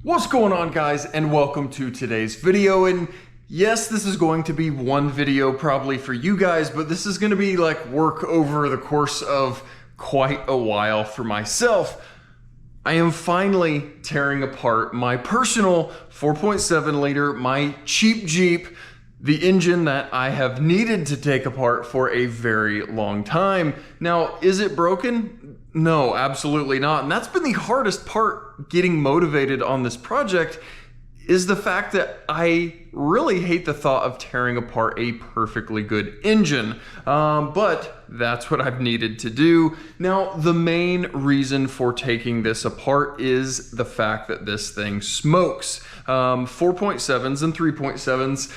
What's going on, guys, and welcome to today's video. And yes, this is going to be one video probably for you guys, but this is going to be like work over the course of quite a while for myself. I am finally tearing apart my personal 4.7 liter, my cheap Jeep, the engine that I have needed to take apart for a very long time. Now, is it broken? No, absolutely not. And that's been the hardest part getting motivated on this project, is the fact that I really hate the thought of tearing apart a perfectly good engine. But that's what I've needed to do. Now, the main reason for taking this apart is the fact that this thing smokes. 4.7s and 3.7s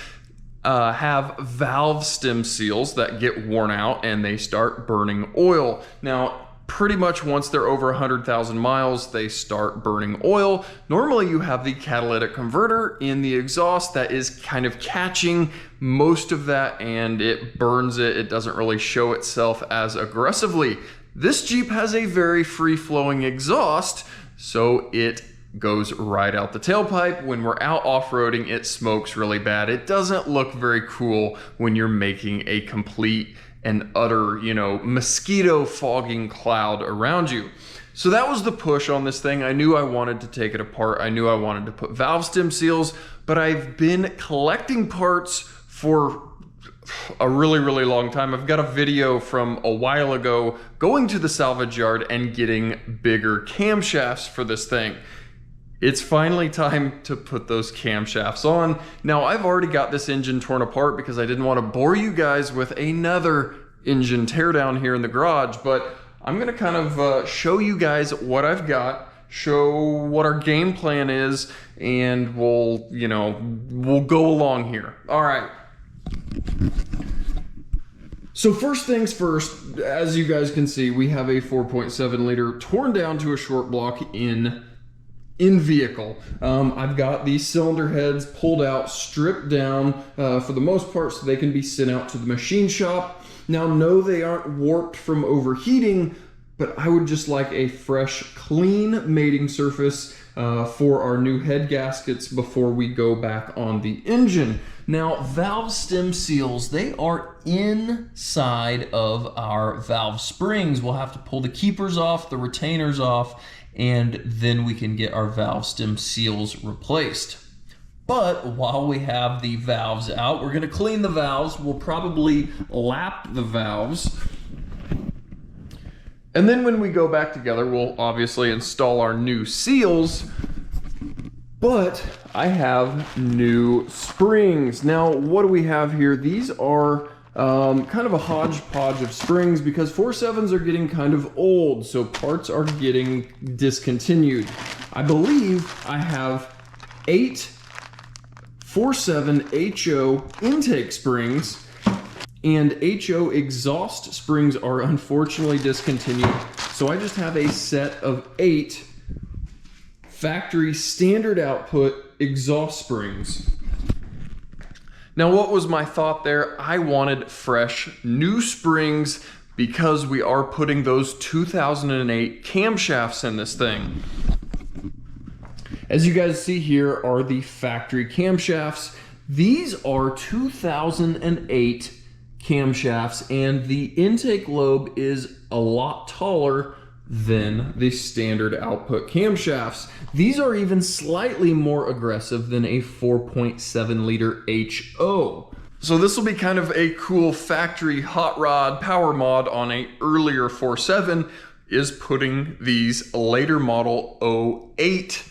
have valve stem seals that get worn out and they start burning oil. Now, pretty much once they're over 100,000 miles, they start burning oil. Normally you have the catalytic converter in the exhaust that is kind of catching most of that and it burns it. It doesn't really show itself as aggressively. This Jeep has a very free-flowing exhaust, so it goes right out the tailpipe. When we're out off-roading, it smokes really bad. It doesn't look very cool when you're making a complete and utter, mosquito fogging cloud around you. So that was the push on this thing. I knew I wanted to take it apart. I knew I wanted to put valve stem seals, but I've been collecting parts for a really, really long time. I've got a video from a while ago going to the salvage yard and getting bigger camshafts for this thing. It's finally time to put those camshafts on. Now, I've already got this engine torn apart because I didn't want to bore you guys with another engine teardown here in the garage, but I'm gonna kind of show you guys what I've got, show what our game plan is, and we'll go along here. All right. So first things first, as you guys can see, we have a 4.7 liter torn down to a short block in vehicle. I've got these cylinder heads pulled out, stripped down for the most part so they can be sent out to the machine shop. Now, no, they aren't warped from overheating, but I would just like a fresh, clean mating surface for our new head gaskets before we go back on the engine. Now, valve stem seals, they are inside of our valve springs. We'll have to pull the keepers off, the retainers off, and then we can get our valve stem seals replaced. But while we have the valves out, we're gonna clean the valves. We'll probably lap the valves. And then when we go back together, we'll obviously install our new seals. But I have new springs. Now, what do we have here? These are kind of a hodgepodge of springs because 4.7s are getting kind of old, so parts are getting discontinued. I believe I have 8 4.7 HO intake springs, and HO exhaust springs are unfortunately discontinued. So I just have a set of 8 factory standard output exhaust springs. Now, what was my thought there? I wanted fresh, new springs because we are putting those 2008 camshafts in this thing. As you guys see here are the factory camshafts. These are 2008 camshafts, and the intake lobe is a lot taller than the standard output camshafts. These are even slightly more aggressive than a 4.7 liter HO. So this will be kind of a cool factory hot rod power mod on a earlier 4.7, is putting these later model 08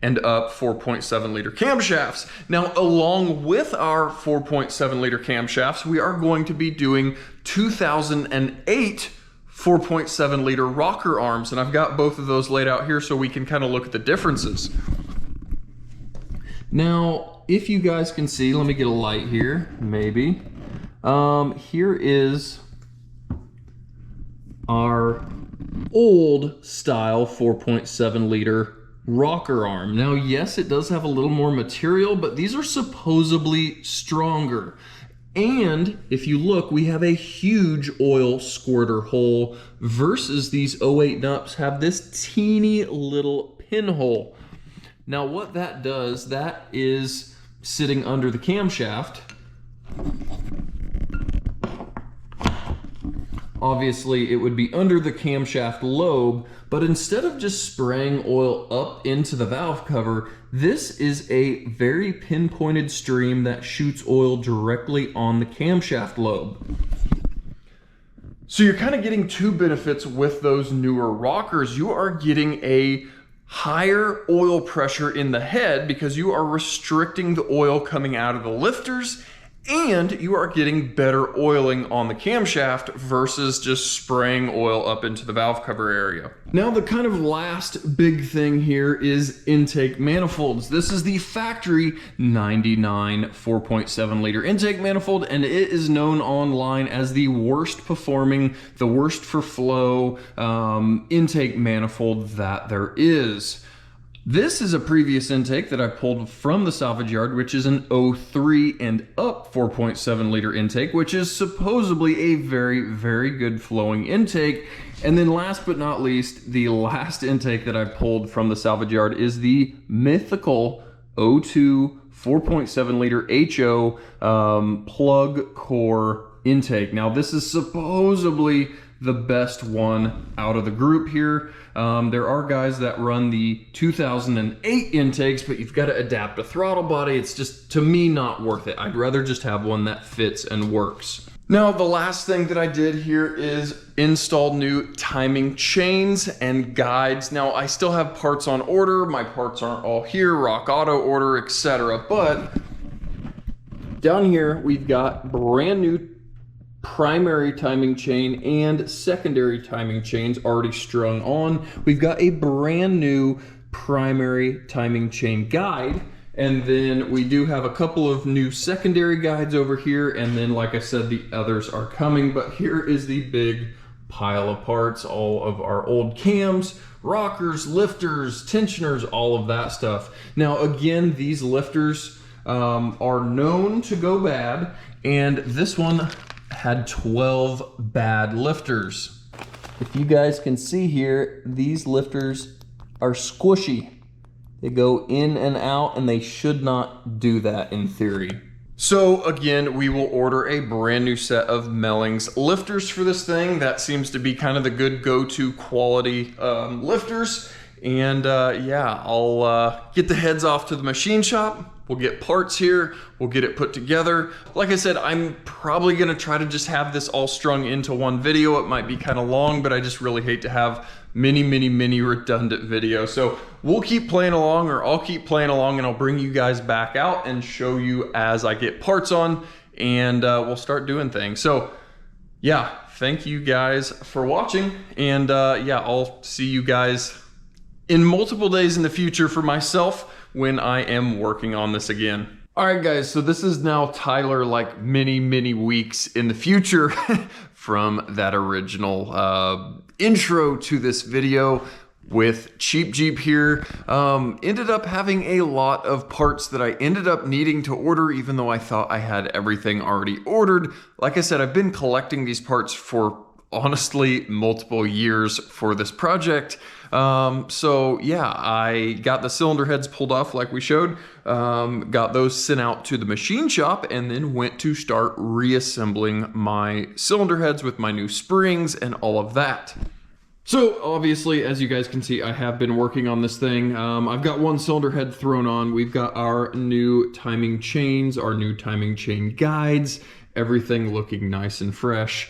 and up 4.7 liter camshafts. Now, along with our 4.7 liter camshafts, we are going to be doing 2008 4.7 liter rocker arms, and I've got both of those laid out here so we can kind of look at the differences. Now, if you guys can see, let me get a light here, maybe. Here is our old style 4.7 liter rocker arm. Now, yes, it does have a little more material, but these are supposedly stronger. And if you look, we have a huge oil squirter hole versus these 08 nups have this teeny little pinhole. Now what that does, that is sitting under the camshaft. Obviously, it would be under the camshaft lobe, but instead of just spraying oil up into the valve cover, this is a very pinpointed stream that shoots oil directly on the camshaft lobe. So you're kind of getting two benefits with those newer rockers. You are getting a higher oil pressure in the head because you are restricting the oil coming out of the lifters, and you are getting better oiling on the camshaft versus just spraying oil up into the valve cover area. Now the kind of last big thing here is intake manifolds. This is the factory 99 4.7 liter intake manifold, and it is known online as the worst performing, the worst for flow intake manifold that there is. This is a previous intake that I pulled from the salvage yard, which is an 03 and up 4.7 liter intake, which is supposedly a very, very good flowing intake. And then last but not least, the last intake that I pulled from the salvage yard is the mythical 02 4.7 liter HO plug core intake. Now this is supposedly the best one out of the group here. There are guys that run the 2008 intakes, but you've got to adapt a throttle body. It's just, to me, not worth it. I'd rather just have one that fits and works. Now, the last thing that I did here is install new timing chains and guides. Now, I still have parts on order. My parts aren't all here, Rock Auto order, etc. But down here, we've got brand new primary timing chain and secondary timing chains already strung on. We've got a brand new primary timing chain guide, and then we do have a couple of new secondary guides over here, and then like I said, the others are coming. But here is the big pile of parts, all of our old cams, rockers, lifters, tensioners, all of that stuff. Now again, these lifters are known to go bad, and this one had 12 bad lifters. If you guys can see here, these lifters are squishy. They go in and out, and they should not do that in theory. So again, we will order a brand new set of Mellings lifters for this thing. That seems to be kind of the good go-to quality lifters. And yeah, I'll get the heads off to the machine shop. We'll get parts here, we'll get it put together. Like I said, I'm probably gonna try to just have this all strung into one video. It might be kind of long, but I just really hate to have many redundant videos. So we'll keep playing along, or I'll keep playing along, and I'll bring you guys back out and show you as I get parts on, and we'll start doing things. So yeah, thank you guys for watching, and yeah, I'll see you guys in multiple days in the future for myself when I am working on this again. All right guys, so this is now Tyler like many weeks in the future from that original intro to this video with Cheap Jeep here. Ended up having a lot of parts that I ended up needing to order, even though I thought I had everything already ordered. Like I said, I've been collecting these parts for honestly multiple years for this project. So yeah, I got the cylinder heads pulled off like we showed, got those sent out to the machine shop, and then went to start reassembling my cylinder heads with my new springs and all of that. So obviously, as you guys can see, I have been working on this thing. I've got one cylinder head thrown on. We've got our new timing chains, our new timing chain guides, everything looking nice and fresh.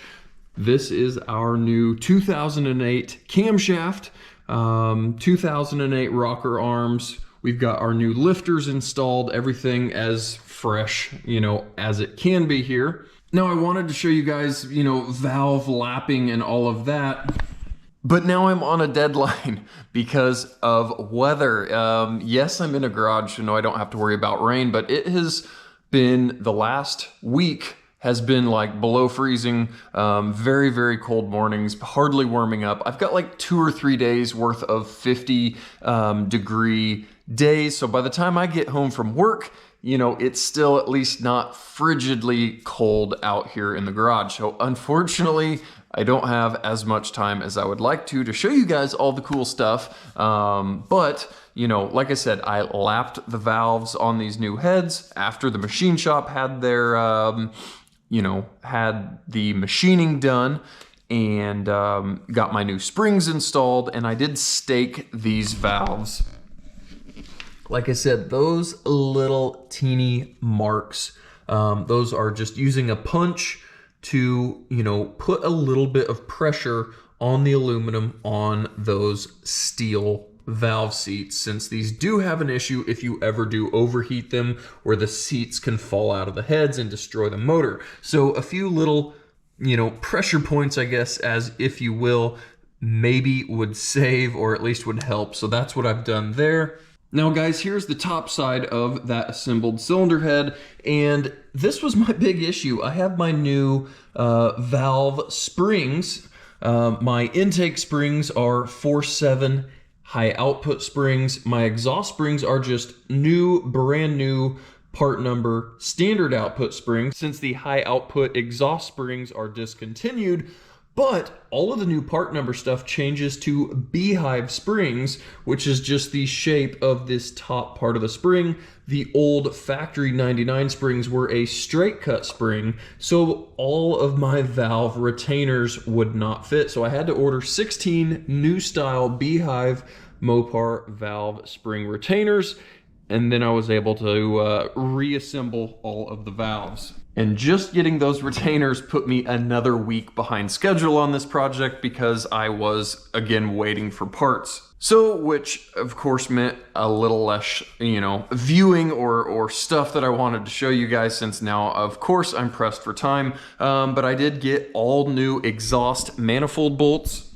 This is our new 2008 camshaft, 2008 rocker arms. We've got our new lifters installed, everything as fresh, you know, as it can be here. Now I wanted to show you guys, you know, valve lapping and all of that. But now I'm on a deadline because of weather. Yes, I'm in a garage, so no, I don't have to worry about rain, but it has been, the last week has been like below freezing, very cold mornings, hardly warming up. I've got like 2 or 3 days worth of 50 degree days. So by the time I get home from work, you know, it's still at least not frigidly cold out here in the garage. So unfortunately, I don't have as much time as I would like to show you guys all the cool stuff. But, you know, like I said, I lapped the valves on these new heads after the machine shop had their, you know, had the machining done, and got my new springs installed, and I did stake these valves. Like I said, those little teeny marks, those are just using a punch to, you know, put a little bit of pressure on the aluminum on those steel valve seats, since these do have an issue if you ever do overheat them, where the seats can fall out of the heads and destroy the motor. So a few little, you know, pressure points, I guess, as if you will, maybe would save, or at least would help. So that's what I've done there. Now guys, here's the top side of that assembled cylinder head, and this was my big issue. I have my new valve springs. My intake springs are 4.7 high output springs. My exhaust springs are just new, brand new part number standard output springs, since the high output exhaust springs are discontinued. But all of the new part number stuff changes to beehive springs, which is just the shape of this top part of the spring. The old factory 99 springs were a straight cut spring, so all of my valve retainers would not fit. So I had to order 16 new style beehive Mopar valve spring retainers, and then I was able to reassemble all of the valves. And just getting those retainers put me another week behind schedule on this project, because I was, again, waiting for parts. So, which of course meant a little less, you know, viewing or stuff that I wanted to show you guys, since now, of course, I'm pressed for time. But I did get all new exhaust manifold bolts.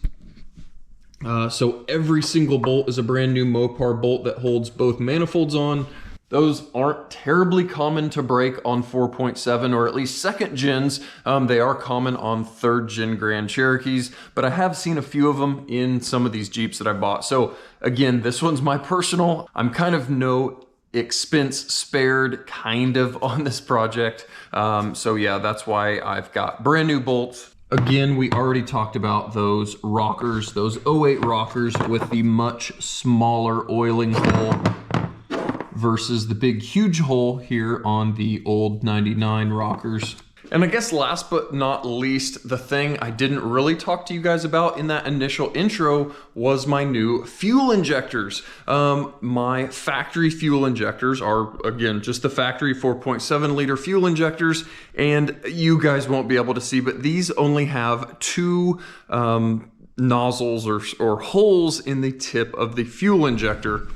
So every single bolt is a brand new Mopar bolt that holds both manifolds on. Those aren't terribly common to break on 4.7, or at least second gens. They are common on third gen Grand Cherokees, but I have seen a few of them in some of these Jeeps that I bought. So again, this one's my personal. I'm kind of no expense spared kind of on this project. So yeah, that's why I've got brand new bolts. Again, we already talked about those rockers, those 08 rockers with the much smaller oiling hole versus the big huge hole here on the old 99 rockers. And I guess last but not least, the thing I didn't really talk to you guys about in that initial intro was my new fuel injectors. My factory fuel injectors are, again, just the factory 4.7 liter fuel injectors, and you guys won't be able to see, but these only have two nozzles or holes in the tip of the fuel injector.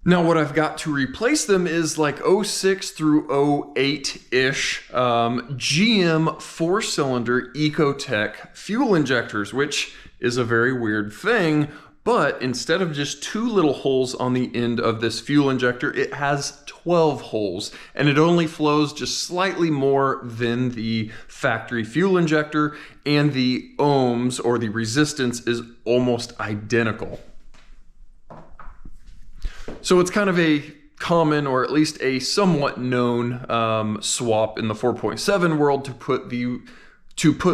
Now what I've got to replace them is like 06 through 08-ish GM 4-cylinder Ecotech fuel injectors, which is a very weird thing. But instead of just 2 little holes on the end of this fuel injector, it has 12 holes, and it only flows just slightly more than the factory fuel injector, and the ohms, or the resistance, is almost identical. So it's kind of a common, or at least a somewhat known swap in the 4.7 world to put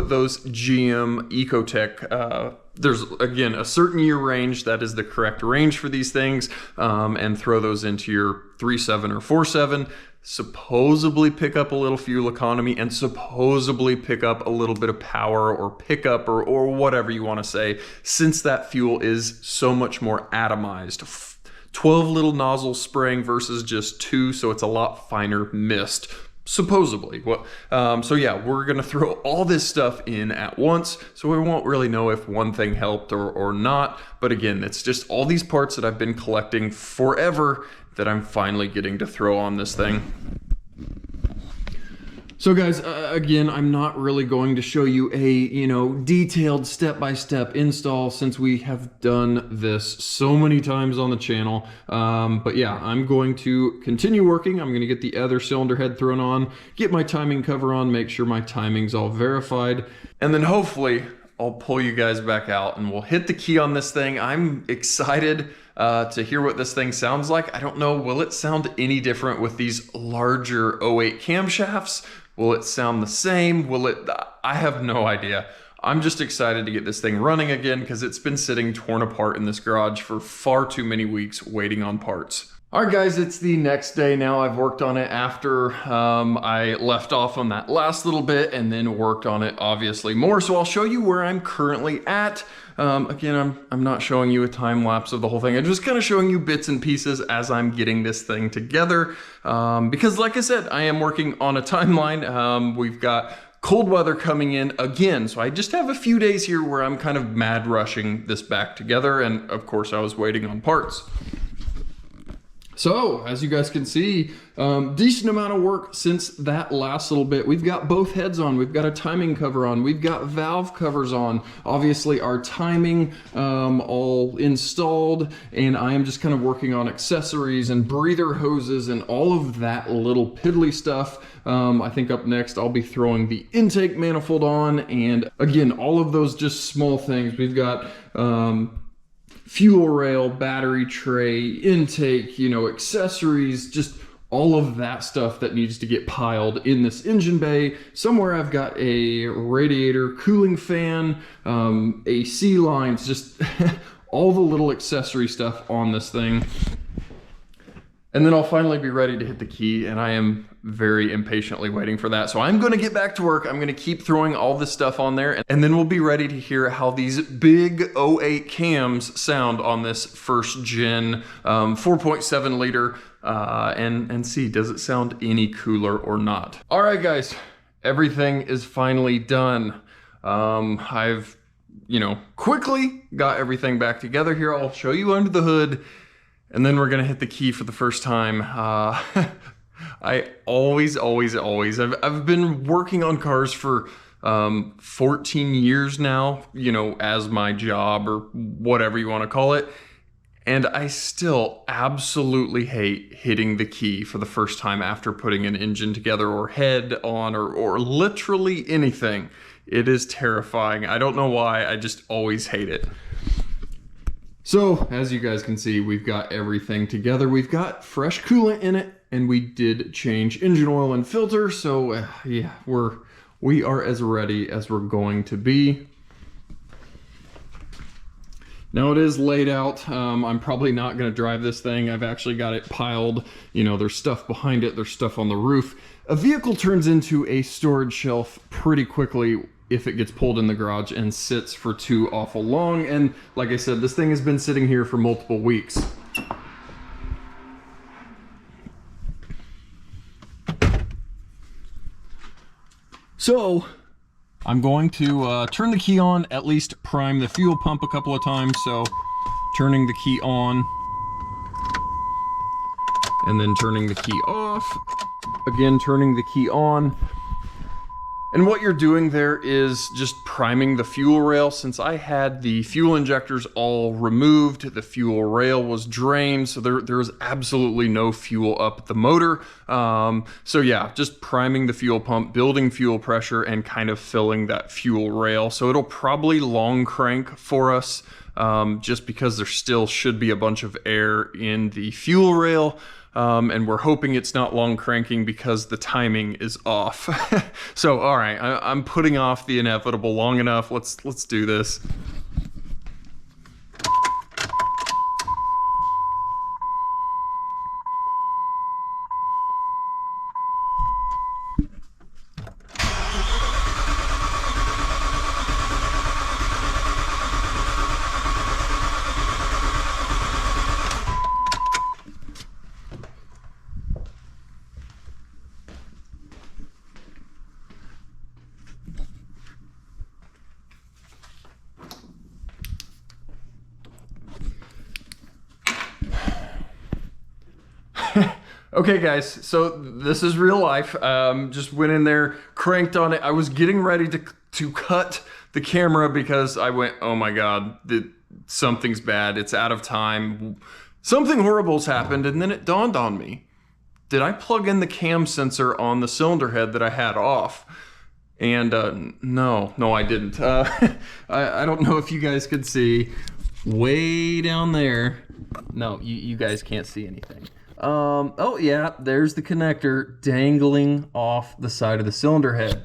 those GM Ecotech, there's again a certain year range that is the correct range for these things, and throw those into your 3.7 or 4.7, supposedly pick up a little fuel economy, and supposedly pick up a little bit of power or pickup or whatever you want to say, since that fuel is so much more atomized. 12 little nozzles spraying versus just 2, so it's a lot finer mist. Supposedly. So yeah, we're gonna throw all this stuff in at once, so we won't really know if one thing helped or not. But again, it's just all these parts that I've been collecting forever that I'm finally getting to throw on this thing. So guys, again, I'm not really going to show you a, detailed step-by-step install, since we have done this so many times on the channel. But yeah, I'm going to continue working. I'm going to get the other cylinder head thrown on, get my timing cover on, make sure my timing's all verified, and then hopefully I'll pull you guys back out and we'll hit the key on this thing. I'm excited to hear what this thing sounds like. I don't know, will it sound any different with these larger 08 camshafts? Will it sound the same? I have no idea. I'm just excited to get this thing running again because it's been sitting torn apart in this garage for far too many weeks waiting on parts. All right, guys, it's the next day now. I've worked on it after I left off on that last little bit and then worked on it obviously more. So I'll show you where I'm currently at. Again, I'm not showing you a time lapse of the whole thing. I'm just kind of showing you bits and pieces as I'm getting this thing together. Because like I said, I am working on a timeline. We've got cold weather coming in again. So I just have a few days here where I'm kind of mad rushing this back together. And of course I was waiting on parts. So, as you guys can see, decent amount of work since that last little bit. We've got both heads on, we've got a timing cover on, we've got valve covers on, obviously our timing all installed, and I am just kind of working on accessories and breather hoses and all of that little piddly stuff. I think up next I'll be throwing the intake manifold on, and again, all of those just small things. We've got fuel rail, battery tray, intake, you know, accessories, just all of that stuff that needs to get piled in this engine bay. Somewhere I've got a radiator, cooling fan, AC lines, just all the little accessory stuff on this thing. And then I'll finally be ready to hit the key, and I am very impatiently waiting for that. So I'm gonna get back to work. I'm gonna keep throwing all this stuff on there, and then we'll be ready to hear how these big 08 cams sound on this first gen 4.7 liter and see, does it sound any cooler or not? All right, guys, everything is finally done. I've, you know, quickly got everything back together here. I'll show you under the hood, and then we're gonna hit the key for the first time. I always, I've been working on cars for 14 years now, you know, as my job or whatever you wanna call it. And I still absolutely hate hitting the key for the first time after putting an engine together or head on or literally anything. It is terrifying. I don't know why, I just always hate it. So, as you guys can see, we've got everything together. We've got fresh coolant in it, and we did change engine oil and filter. So, yeah, we are as ready as we're going to be. Now it is laid out. I'm probably not gonna drive this thing. I've actually got it piled. You know, there's stuff behind it, there's stuff on the roof. A vehicle turns into a storage shelf pretty quickly if it gets pulled in the garage and sits for too awful long. And like I said, this thing has been sitting here for multiple weeks. So I'm going to turn the key on, at least prime the fuel pump a couple of times. So turning the key on and then turning the key off, again turning the key on. And what you're doing there is just priming the fuel rail. Since I had the fuel injectors all removed, the fuel rail was drained, so there was absolutely no fuel up at the motor. So yeah, just priming the fuel pump, building fuel pressure, and kind of filling that fuel rail. So it'll probably long crank for us, just because there still should be a bunch of air in the fuel rail. And we're hoping it's not long cranking because the timing is off. So, all right, I'm putting off the inevitable long enough. Let's do this. Okay guys, so this is real life. Just went in there, cranked on it. I was getting ready to cut the camera because I went, oh my God, something's bad. It's out of time. Something horrible's happened, and then it dawned on me. Did I plug in the cam sensor on the cylinder head that I had off? And no, I didn't. I don't know if you guys could see way down there. No, you guys can't see anything. Oh yeah, there's the connector dangling off the side of the cylinder head.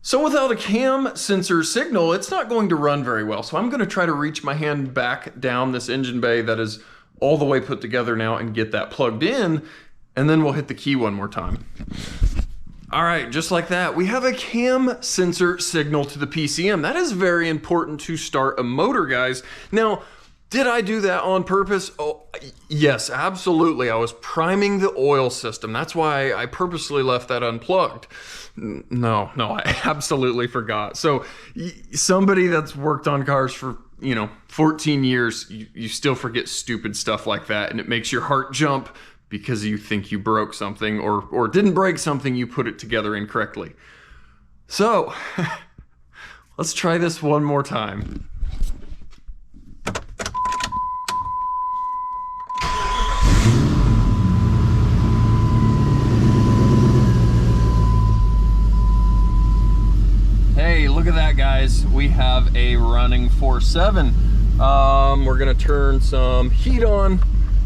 So without a cam sensor signal, it's not going to run very well. So I'm going to try to reach my hand back down this engine bay that is all the way put together now and get that plugged in, and then we'll hit the key one more time. All right, just like that, we have a cam sensor signal to the PCM. That is very important to start a motor, guys. Now, did I do that on purpose? Oh, yes, absolutely. I was priming the oil system. That's why I purposely left that unplugged. No, I absolutely forgot. So somebody that's worked on cars for, 14 years, you still forget stupid stuff like that, and it makes your heart jump because you think you broke something or didn't break something, you put it together incorrectly. So let's try this one more time. Hey, look at that, guys. We have a running 4.7. We're gonna turn some heat on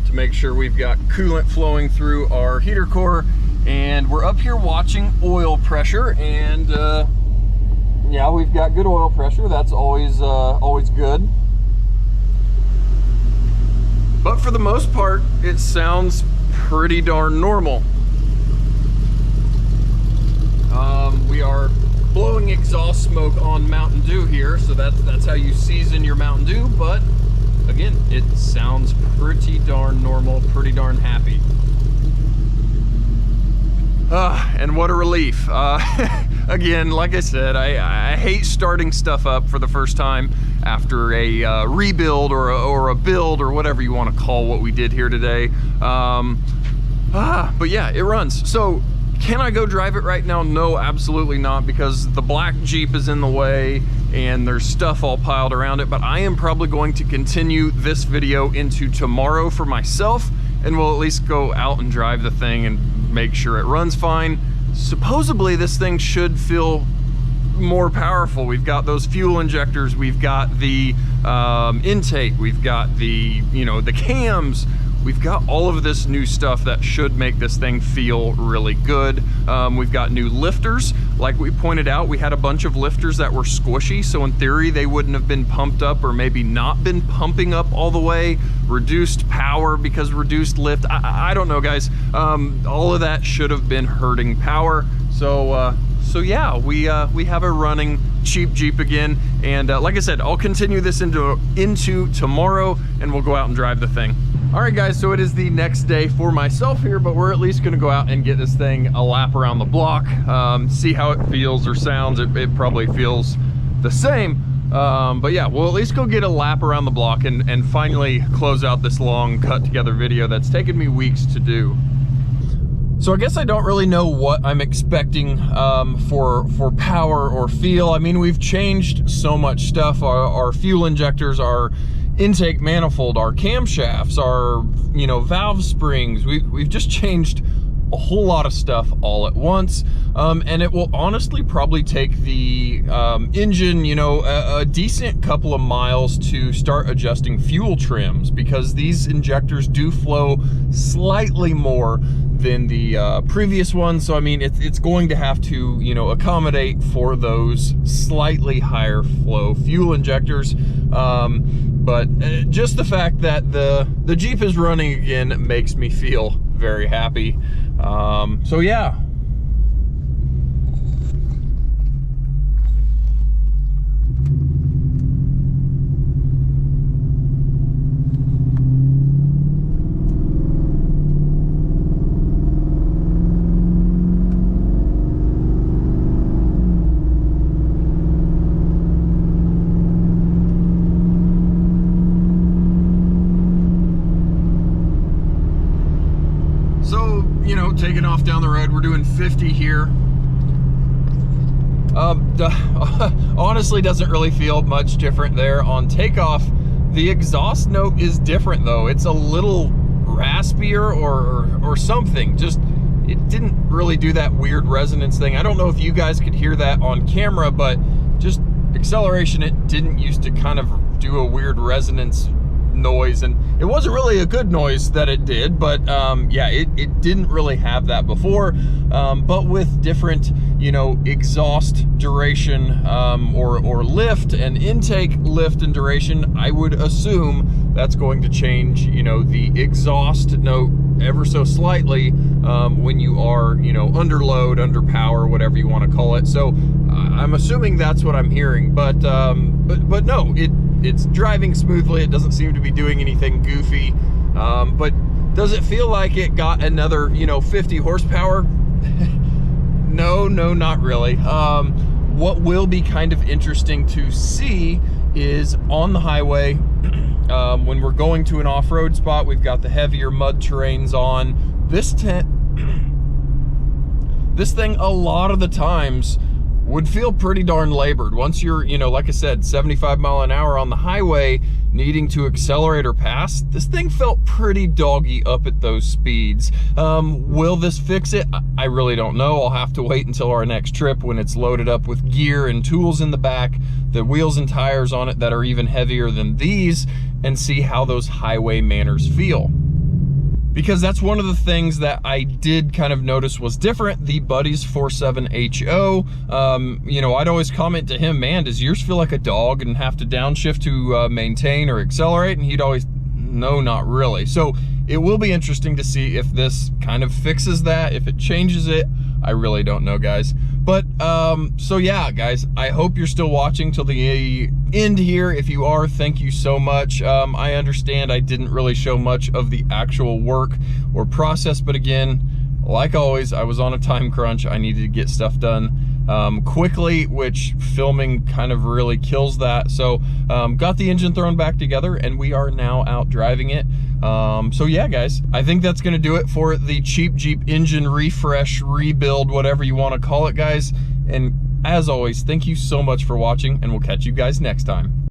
to make sure we've got coolant flowing through our heater core, and we're up here watching oil pressure, and yeah, we've got good oil pressure. That's always good. But for the most part, it sounds pretty darn normal. We are blowing exhaust smoke on Mountain Dew here, so that's how you season your Mountain Dew, but again, it sounds pretty darn normal, pretty darn happy. And what a relief. Again, like I said, I hate starting stuff up for the first time after a rebuild or a build or whatever you want to call what we did here today. But yeah, it runs. So can I go drive it right now? No, absolutely not, because the black Jeep is in the way and there's stuff all piled around it. But I am probably going to continue this video into tomorrow for myself, and we'll at least go out and drive the thing and make sure it runs fine. Supposedly this thing should feel more powerful. We've got those fuel injectors, we've got the intake, we've got the the cams. We've got all of this new stuff that should make this thing feel really good. We've got new lifters. Like we pointed out, we had a bunch of lifters that were squishy, so in theory they wouldn't have been pumped up, or maybe not been pumping up all the way. Reduced power because reduced lift. I don't know, guys. All of that should have been hurting power. So yeah, we have a running cheap Jeep again, and like I said, I'll continue this into tomorrow, and we'll go out and drive the thing. All right, guys, so it is the next day for myself here, but we're at least gonna go out and get this thing a lap around the block, see how it feels or sounds. It probably feels the same, but yeah, we'll at least go get a lap around the block and finally close out this long cut together video that's taken me weeks to do. So I guess I don't really know what I'm expecting for power or feel. I mean, we've changed so much stuff. Our fuel injectors, our intake manifold, our camshafts, our valve springs. We've just changed a whole lot of stuff all at once, and it will honestly probably take the engine a decent couple of miles to start adjusting fuel trims, because these injectors do flow slightly more than the previous one. So I mean, it's going to have to accommodate for those slightly higher flow fuel injectors. But just the fact that the Jeep is running again makes me feel very happy. So yeah. Taking off down the road, we're doing 50 here. Honestly, doesn't really feel much different there on takeoff. The exhaust note is different though. It's a little raspier or something. Just, it didn't really do that weird resonance thing. I don't know if you guys could hear that on camera, but just acceleration, it didn't used to kind of do a weird resonance noise, and it wasn't really a good noise that it did, but yeah, it didn't really have that before. But with different, you know, exhaust duration or lift and intake lift and duration, I would assume that's going to change, you know, the exhaust note ever so slightly when you are, you know, under load, under power, whatever you want to call it. So I'm assuming that's what I'm hearing, but no, it's driving smoothly. It doesn't seem to be doing anything goofy. But does it feel like it got another, you know, 50 horsepower? No, not really. What will be kind of interesting to see is on the highway, when we're going to an off-road spot, we've got the heavier mud terrains on. This thing a lot of the times would feel pretty darn labored. Once you're, you know, like I said, 75 mile an hour on the highway, needing to accelerate or pass, this thing felt pretty doggy up at those speeds. Will this fix it? I really don't know. I'll have to wait until our next trip when it's loaded up with gear and tools in the back, the wheels and tires on it that are even heavier than these, and see how those highway manners feel. Because that's one of the things that I did kind of notice was different. The Buddies 47HO, you know, I'd always comment to him, man, does yours feel like a dog and have to downshift to maintain or accelerate? And he'd always, no, not really. So it will be interesting to see if this kind of fixes that, if it changes it. I really don't know, guys. But so yeah, guys, I hope you're still watching till the end here. If you are, thank you so much. I understand I didn't really show much of the actual work or process, but again, like always, I was on a time crunch. I needed to get stuff done quickly, which filming kind of really kills that. So got the engine thrown back together, and we are now out driving it. So yeah, guys, I think that's gonna do it for the Cheap Jeep engine refresh, rebuild, whatever you want to call it, guys. And as always, thank you so much for watching, and we'll catch you guys next time.